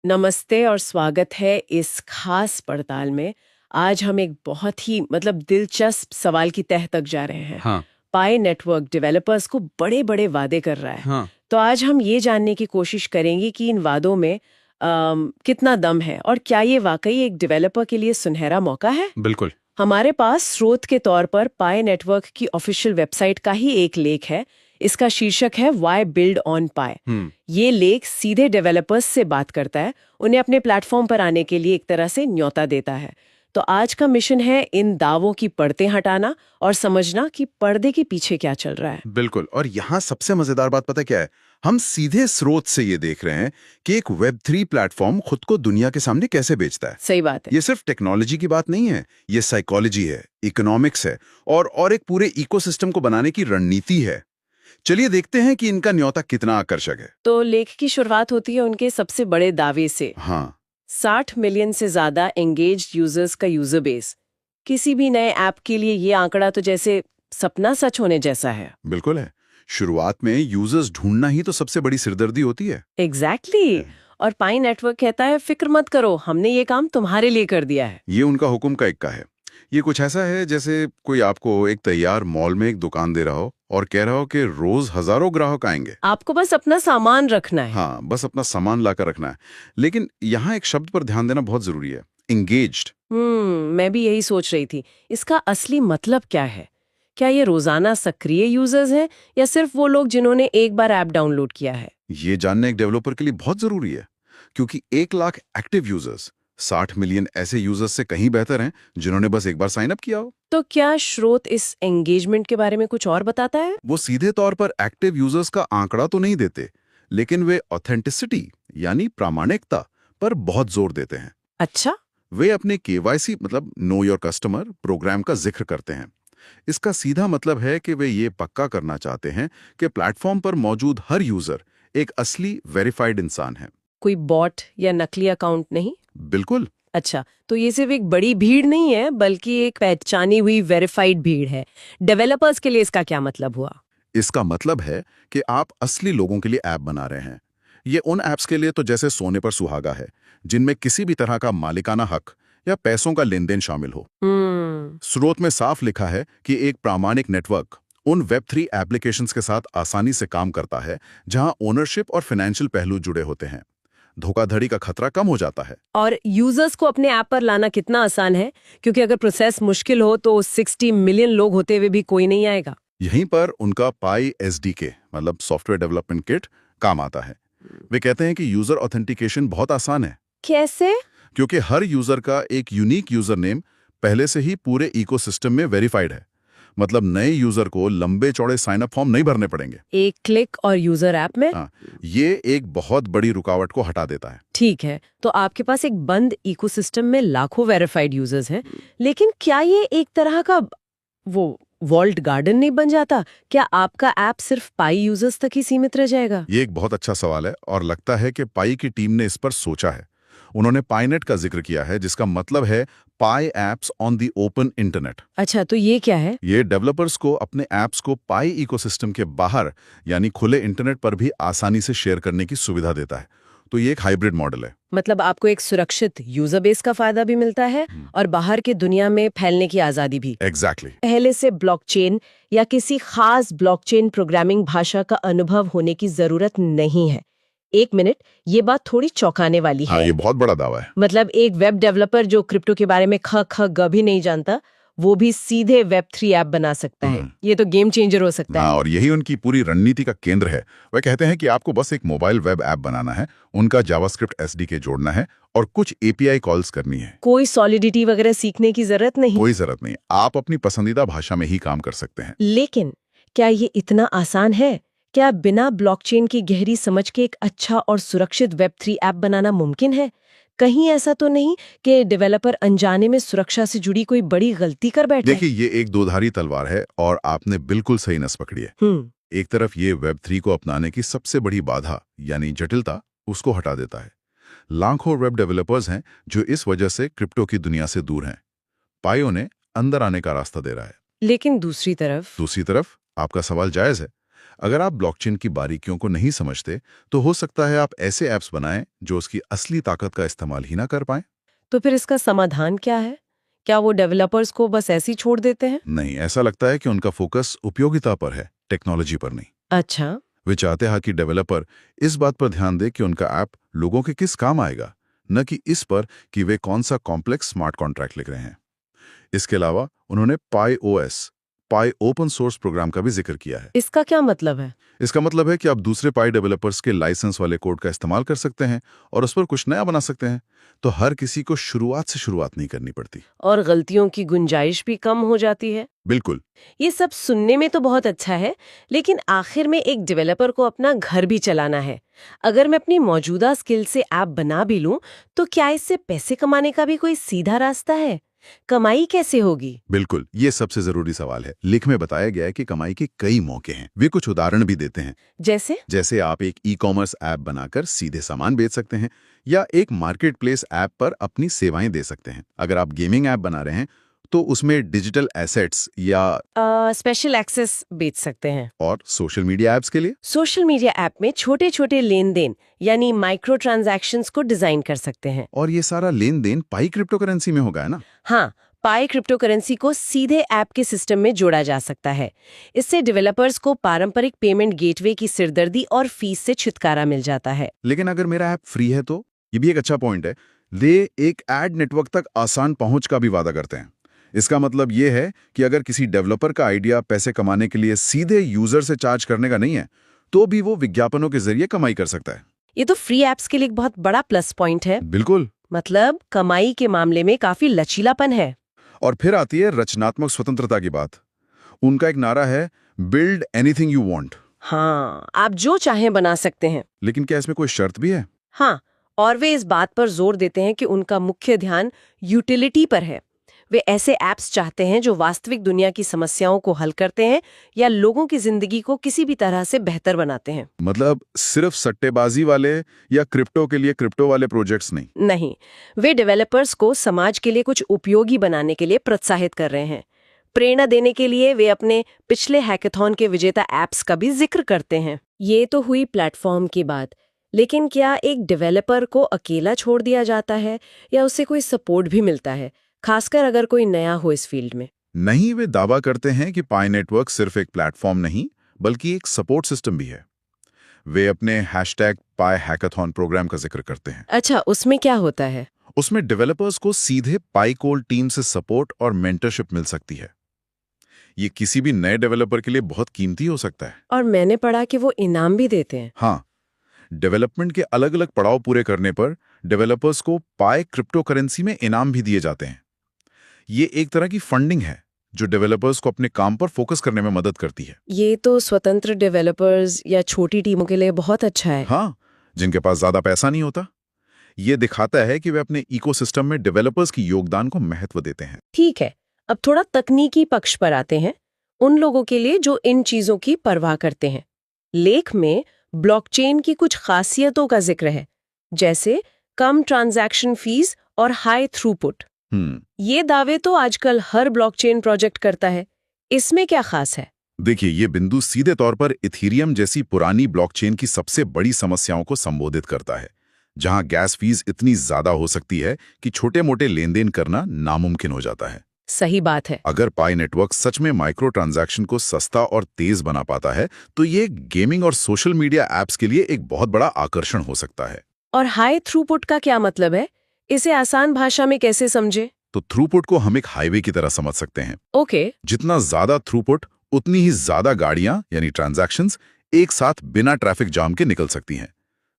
नमस्ते और स्वागत है इस खास पड़ताल में। आज हम एक बहुत ही दिलचस्प सवाल की तह तक जा रहे हैं। हाँ, पाई नेटवर्क डेवलपर्स को बड़े बड़े वादे कर रहा है। हाँ, तो आज हम ये जानने की कोशिश करेंगे कि इन वादों में कितना दम है और क्या ये वाकई एक डेवलपर के लिए सुनहरा मौका है। बिल्कुल। हमारे पास स्रोत के तौर पर पाई नेटवर्क की ऑफिशियल वेबसाइट का ही एक लेख है। इसका शीर्षक है व्हाई बिल्ड ऑन पाई। ये लेख सीधे डेवलपर्स से बात करता है, उन्हें अपने प्लेटफॉर्म पर आने के लिए एक तरह से न्योता देता है। तो आज का मिशन है इन दावों की परतें हटाना और समझना कि पर्दे के पीछे क्या चल रहा है। बिल्कुल। और यहाँ सबसे मजेदार बात पता क्या है? हम सीधे स्रोत से ये देख रहे हैं कि एक वेब 3 प्लेटफॉर्म खुद को दुनिया के सामने कैसे बेचता है। सही बात है। ये सिर्फ टेक्नोलॉजी की बात नहीं है, ये साइकोलॉजी है, इकोनॉमिक्स है और एक पूरे इकोसिस्टम को बनाने की रणनीति है। चलिए देखते हैं कि इनका न्योता कितना आकर्षक है। तो लेख की शुरुआत होती है उनके सबसे बड़े दावे से। हाँ, 60 मिलियन से ज्यादा एंगेज्ड यूजर्स का यूजर बेस। किसी भी नए ऐप के लिए ये आंकड़ा तो जैसे सपना सच होने जैसा है। बिल्कुल है। शुरुआत में यूजर्स ढूंढना ही तो सबसे बड़ी सिरदर्दी होती है। एग्जैक्टली। और पाई नेटवर्क कहता है फिक्र मत करो, हमने ये काम तुम्हारे लिए कर दिया है। ये उनका हुक्म का इक्का है। ये कुछ ऐसा है जैसे कोई आपको एक तैयार मॉल में एक दुकान दे रहा हो और कह रहा हो कि रोज हजारों ग्राहक आएंगे। आपको बस अपना सामान रखना है। हाँ, बस अपना सामान लाकर रखना है। लेकिन यहाँ एक शब्द पर ध्यान देना बहुत जरूरी है, एंगेज्ड। मैं भी यही सोच रही थी। इसका असली मतलब क्या है? क्या ये रोजाना सक्रिय यूजर्स हैं या सिर्फ वो लोग जिन्होंने एक बार ऐप डाउनलोड किया है? ये जानना एक डेवलपर के लिए बहुत जरूरी है, क्योंकि 1 लाख एक्टिव यूजर्स 60 मिलियन ऐसे यूजर्स से कहीं बेहतर हैं जिन्होंने बस एक बार साइन अप किया हो। तो क्या स्रोत इस एंगेजमेंट के बारे में कुछ और बताता है? वो सीधे तौर पर एक्टिव यूजर्स का आंकड़ा तो नहीं देते, लेकिन वे ऑथेंटिसिटी यानी प्रामाणिकता पर बहुत जोर देते हैं। अच्छा। वे अपने केवाईसी मतलब नो योर कस्टमर प्रोग्राम का जिक्र करते हैं। इसका सीधा मतलब है कि वे ये पक्का करना चाहते हैं कि प्लेटफॉर्म पर मौजूद हर यूजर एक असली वेरीफाइड इंसान है। कोई बॉट या नकली अकाउंट नहीं? बिल्कुल। अच्छा, तो ये सिर्फ एक बड़ी भीड़ नहीं है बल्कि एक पहचानी हुई वेरीफाइड भीड़ है। डेवलपर्स के लिए इसका क्या मतलब हुआ? इसका मतलब है कि आप असली लोगों के लिए ऐप बना रहे हैं। ये उन ऐप्स के लिए तो जैसे सोने पर सुहागा है, जिनमें किसी भी तरह का मालिकाना हक या पैसों का लेन देन शामिल हो। स्रोत में साफ लिखा है कि एक प्रामाणिक नेटवर्क उन वेब 3 एप्लीकेशंस के साथ आसानी से काम करता है जहां ओनरशिप और फाइनेंशियल पहलू जुड़े होते हैं। धोखाधड़ी का खतरा कम हो जाता है। और यूजर्स को अपने ऐप पर लाना कितना आसान है, क्योंकि अगर प्रोसेस मुश्किल हो तो 60 मिलियन लोग होते हुए भी कोई नहीं आएगा। यहीं पर उनका पाई SDK मतलब सॉफ्टवेयर डेवलपमेंट किट काम आता है। वे कहते हैं कि यूजर ऑथेंटिकेशन बहुत आसान है। कैसे? क्योंकि हर यूजर का एक यूनिक यूजर नेम पहले से ही पूरे इकोसिस्टम में वेरीफाइड है। मतलब नए यूजर को लंबे चौड़े साइन अप फॉर्म नहीं भरने पड़ेंगे। एक क्लिक और यूजर ऐप में। हाँ, ये एक बहुत बड़ी रुकावट को हटा देता है। ठीक है, तो आपके पास एक बंद इकोसिस्टम में लाखों वेरीफाइड यूजर्स हैं, लेकिन क्या ये एक तरह का वो वॉल्ड गार्डन नहीं बन जाता? क्या आपका ऐप सिर्फ पाई यूजर्स तक ही सीमित रह जाएगा? ये एक बहुत अच्छा सवाल है और लगता है कि पाई की टीम ने इस पर सोचा है। उन्होंने पाईनेट का जिक्र किया है, जिसका मतलब है Pi apps on the open internet. अच्छा, तो ये क्या है? ये डेवलपर्स को अपने एप्स को पाई इकोसिस्टम के बाहर यानी खुले इंटरनेट पर भी आसानी से शेयर करने की सुविधा देता है। तो ये एक हाइब्रिड मॉडल है। मतलब आपको एक सुरक्षित यूजर बेस का फायदा भी मिलता है और बाहर की दुनिया में फैलने की आजादी भी। एग्जैक्टली। पहले से ब्लॉकचेन या किसी खास ब्लॉकचेन प्रोग्रामिंग भाषा का अनुभव होने की जरूरत नहीं है। एक मिनट, ये बात थोड़ी चौंकाने वाली है। हाँ, ये बहुत बड़ा दावा है। मतलब एक वेब डेवलपर जो क्रिप्टो के बारे में ख ख ग भी नहीं जानता, वो भी सीधे वेब 3 ऐप बना सकता है। ये तो गेम चेंजर हो सकता है। और यही उनकी पूरी रणनीति का केंद्र है। वे कहते हैं कि आपको बस एक मोबाइल वेब ऐप बनाना है, उनका जावास्क्रिप्ट SDK जोड़ना है और कुछ API कॉल्स करनी है। कोई सॉलिडिटी वगैरह सीखने की जरूरत नहीं। कोई जरूरत नहीं, आप अपनी पसंदीदा भाषा में ही काम कर सकते हैं। लेकिन क्या ये इतना आसान है? क्या बिना ब्लॉकचेन की गहरी समझ के एक अच्छा और सुरक्षित वेब 3 ऐप बनाना मुमकिन है? कहीं ऐसा तो नहीं कि डेवलपर अनजाने में सुरक्षा से जुड़ी कोई बड़ी गलती कर बैठे? देखिए, ये एक दोधारी तलवार है और आपने बिल्कुल सही नस पकड़ी है। एक तरफ ये वेब 3 को अपनाने की सबसे बड़ी बाधा यानी जटिलता उसको हटा देता है। लाखों वेब डेवलपर्स हैं जो इस वजह से क्रिप्टो की दुनिया से दूर हैं। पाई उन्हें अंदर आने का रास्ता दे रहा है। लेकिन दूसरी तरफ आपका सवाल जायज है। अगर आप ब्लॉकचेन की बारीकियों को नहीं समझते तो हो सकता है आप ऐसे ऐप्स बनाएं जो उसकी असली ताकत का इस्तेमाल ही ना कर पाएं। तो फिर इसका समाधान क्या है? क्या वो डेवलपर्स को बस ऐसे ही छोड़ देते हैं? नहीं, ऐसा लगता है कि उनका फोकस उपयोगिता पर है, टेक्नोलॉजी पर नहीं। अच्छा। वे चाहते हैं कि डेवलपर इस बात पर ध्यान दे कि उनका ऐप लोगों के किस काम आएगा, न कि इस पर कि वे कौन सा कॉम्प्लेक्स स्मार्ट कॉन्ट्रैक्ट लिख रहे हैं। इसके अलावा उन्होंने पाई ओपन सोर्स प्रोग्राम का भी जिक्र किया है। इसका क्या मतलब है? इसका मतलब है कि आप दूसरे पाई डेवलपर्स के लाइसेंस वाले कोड का इस्तेमाल कर सकते हैं और उस पर कुछ नया बना सकते हैं, तो हर किसी को शुरुआत नहीं करनी पड़ती। और गलतियों की गुंजाइश भी कम हो जाती है। बिल्कुल। ये सब सुनने में तो बहुत अच्छा है, लेकिन आखिर में एक डेवलपर को अपना घर भी चलाना है। अगर मैं अपनी मौजूदा स्किल से ऐप बना भी लूं, तो क्या इससे पैसे कमाने का भी कोई सीधा रास्ता है? कमाई कैसे होगी? बिल्कुल, ये सबसे जरूरी सवाल है। लेख में बताया गया है कि कमाई के कई मौके हैं। वे कुछ उदाहरण भी देते हैं। जैसे आप एक ई-कॉमर्स ऐप बनाकर सीधे सामान बेच सकते हैं या एक मार्केट प्लेस ऐप पर अपनी सेवाएं दे सकते हैं। अगर आप गेमिंग ऐप बना रहे हैं तो उसमें डिजिटल एसेट्स या स्पेशल एक्सेस बेच सकते हैं। और सोशल मीडिया ऐप्स के लिए सोशल मीडिया ऐप में छोटे छोटे लेन देन यानी माइक्रो ट्रांजैक्शंस को डिजाइन कर सकते हैं। और ये सारा लेन देन पाई क्रिप्टो करेंसी में होगा, है ना? हाँ, पाई क्रिप्टो करेंसी को सीधे ऐप के सिस्टम में जोड़ा जा सकता है। इससे डेवलपर्स को पारंपरिक पेमेंट गेटवे की सिरदर्दी और फीस से छुटकारा मिल जाता है। लेकिन अगर मेरा ऐप फ्री है तो ये भी एक अच्छा पॉइंट है। वे एक एड नेटवर्क तक आसान पहुंच का भी वादा करते हैं। इसका मतलब ये है कि अगर किसी डेवलपर का आइडिया पैसे कमाने के लिए सीधे यूजर से चार्ज करने का नहीं है, तो भी वो विज्ञापनों के जरिए कमाई कर सकता है। ये तो फ्री एप्स के लिए एक बहुत बड़ा प्लस पॉइंट है। बिल्कुल। मतलब कमाई के मामले में काफी लचीलापन है। और फिर आती है रचनात्मक स्वतंत्रता की बात। उनका एक नारा है, बिल्ड एनीथिंग यू वांट। हाँ, आप जो चाहें बना सकते हैं। लेकिन क्या इसमें कोई शर्त भी है? हाँ, और वे इस बात पर जोर देते हैं कि उनका मुख्य ध्यान यूटिलिटी पर है। वे ऐसे ऐप्स चाहते हैं जो वास्तविक दुनिया की समस्याओं को हल करते हैं या लोगों की जिंदगी को किसी भी तरह से बेहतर बनाते हैं। मतलब सिर्फ सट्टेबाजी वाले या क्रिप्टो के लिए क्रिप्टो वाले प्रोजेक्ट्स नहीं। नहीं, वे डेवलपर्स को समाज के लिए कुछ उपयोगी बनाने के लिए प्रोत्साहित कर रहे हैं। प्रेरणा देने के लिए वे अपने पिछले हैकाथॉन के विजेता ऐप्स का भी जिक्र करते हैं। ये तो हुई प्लेटफॉर्म की बात, लेकिन क्या एक डेवलपर को अकेला छोड़ दिया जाता है या उसे कोई सपोर्ट भी मिलता है, खासकर अगर कोई नया हो इस फील्ड में? नहीं, वे दावा करते हैं कि पाई नेटवर्क सिर्फ एक प्लेटफॉर्म नहीं बल्कि एक सपोर्ट सिस्टम भी है। वे अपने #पाई हैकाथॉन प्रोग्राम का जिक्र करते हैं। अच्छा, उसमें क्या होता है? उसमें डेवलपर्स को सीधे पाई कोल टीम से सपोर्ट और मेंटरशिप मिल सकती है। ये किसी भी नए डेवलपर के लिए बहुत कीमती हो सकता है। और मैंने पढ़ा कि वो इनाम भी देते हैं। हाँ, डेवलपमेंट के अलग अलग पड़ाव पूरे करने पर डेवलपर्स को पाई क्रिप्टो करेंसी में इनाम भी दिए जाते हैं। ये एक तरह की फंडिंग है जो डेवलपर्स को अपने काम पर फोकस करने में मदद करती है। ये तो स्वतंत्र डेवलपर्स या छोटी टीमों के लिए बहुत अच्छा है। हाँ, जिनके पास ज्यादा पैसा नहीं होता। ये दिखाता है कि वे अपने इकोसिस्टम में डेवलपर्स की योगदान को महत्व देते हैं। ठीक है, अब थोड़ा तकनीकी पक्ष पर आते हैं, उन लोगों के लिए जो इन चीजों की परवाह करते हैं। लेख में ब्लॉकचेन की कुछ खासियतों का जिक्र है, जैसे कम ट्रांजैक्शन फीस और हाई थ्रूपुट। ये दावे तो आजकल हर ब्लॉकचेन प्रोजेक्ट करता है। इसमें क्या खास है? देखिए, ये बिंदु सीधे तौर पर इथीरियम जैसी पुरानी ब्लॉकचेन की सबसे बड़ी समस्याओं को संबोधित करता है, जहां गैस फीस इतनी ज्यादा हो सकती है कि छोटे-मोटे लेन-देन करना नामुमकिन हो जाता है। सही बात है। अगर पाई नेटवर्क सच में माइक्रो ट्रांजैक्शन को सस्ता और तेज बना पाता है, तो ये गेमिंग और सोशल मीडिया ऐप्स के लिए एक बहुत बड़ा आकर्षण हो सकता है। और हाई थ्रूपुट का क्या मतलब है? इसे आसान भाषा में कैसे समझे? तो थ्रूपुट को हम एक हाईवे की तरह समझ सकते हैं। ओके। जितना ज्यादा थ्रूपुट, उतनी ही ज्यादा गाड़ियां यानी ट्रांजैक्शंस एक साथ बिना ट्रैफिक जाम के निकल सकती हैं।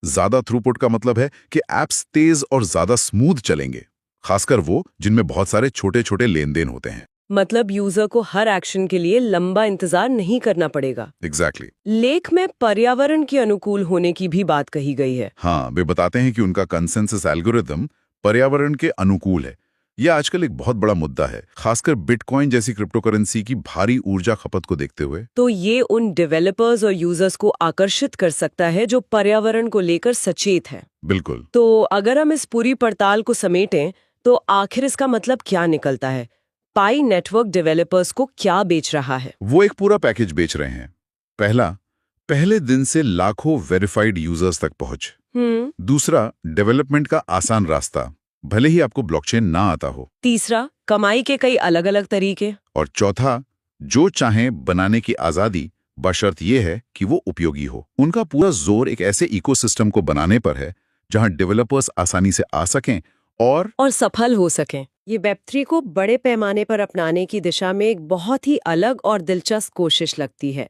ज्यादा थ्रूपुट का मतलब है कि एप्स तेज और ज्यादा स्मूथ चलेंगे, खासकर वो जिनमें बहुत सारे छोटे छोटे लेन देन होते हैं। मतलब यूजर को हर एक्शन के लिए लंबा इंतजार नहीं करना पड़ेगा। एग्जैक्टली। लेख में पर्यावरण के अनुकूल होने की भी बात कही गई है। हाँ, वे बताते हैं कि उनका कंसेंसस एल्गोरिथम पर्यावरण के अनुकूल है। यह आजकल एक बहुत बड़ा मुद्दा है, खासकर बिटकॉइन जैसी क्रिप्टो करेंसी की भारी ऊर्जा खपत को देखते हुए। तो ये उन डेवलपर्स और यूजर्स को आकर्षित कर सकता है जो पर्यावरण को लेकर सचेत हैं। बिल्कुल। तो अगर हम इस पूरी पड़ताल को समेटें, तो आखिर इसका मतलब क्या निकलता है? पाई नेटवर्क डेवलपर्स को क्या बेच रहा है? वो एक पूरा पैकेज बेच रहे हैं। पहला, पहले दिन से लाखों वेरीफाइड यूजर्स तक पहुंच। दूसरा, डेवलपमेंट का आसान रास्ता, भले ही आपको ब्लॉकचेन ना आता हो। तीसरा, कमाई के कई अलग अलग तरीके। और चौथा, जो चाहें बनाने की आजादी, बशर्त ये है कि वो उपयोगी हो। उनका पूरा जोर एक ऐसे इकोसिस्टम को बनाने पर है जहां डेवलपर्स आसानी से आ सकें और सफल हो सकें। ये वेब3 को बड़े पैमाने पर अपनाने की दिशा में एक बहुत ही अलग और दिलचस्प कोशिश लगती है।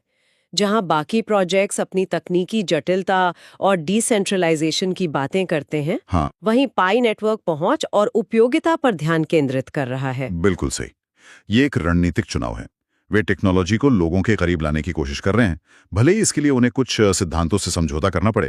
जहां बाकी प्रोजेक्ट्स अपनी तकनीकी जटिलता और डिसेंट्रलाइजेशन की बातें करते हैं, हाँ, वहीं पाई नेटवर्क पहुंच और उपयोगिता पर ध्यान केंद्रित कर रहा है। बिल्कुल सही। ये एक रणनीतिक चुनाव है। वे टेक्नोलॉजी को लोगों के करीब लाने की कोशिश कर रहे हैं, भले ही इसके लिए उन्हें कुछ सिद्धांतों से समझौता करना पड़े।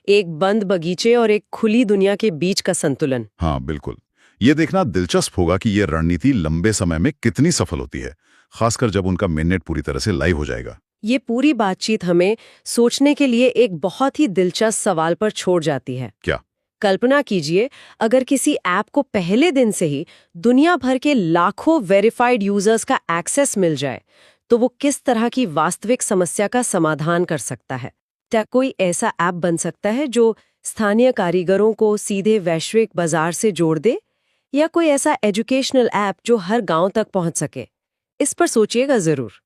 एक बंद बगीचे और एक खुली दुनिया के बीच का संतुलन। हाँ, बिल्कुल। ये देखना दिलचस्प होगा कि ये रणनीति लंबे समय में कितनी सफल होती है, खासकर जब उनका मेननेट पूरी तरह से लाइव हो जाएगा। ये पूरी बातचीत हमें सोचने के लिए एक बहुत ही दिलचस्प सवाल पर छोड़ जाती है। क्या? कल्पना कीजिए, अगर किसी ऐप को पहले दिन से ही दुनिया भर के लाखों वेरीफाइड यूजर्स का एक्सेस मिल जाए, तो वो किस तरह की वास्तविक समस्या का समाधान कर सकता है? क्या कोई ऐसा ऐप बन सकता है जो स्थानीय कारीगरों को सीधे वैश्विक बाजार से जोड़ दे, या कोई ऐसा एजुकेशनल ऐप जो हर गांव तक पहुंच सके? इस पर सोचिएगा जरूर।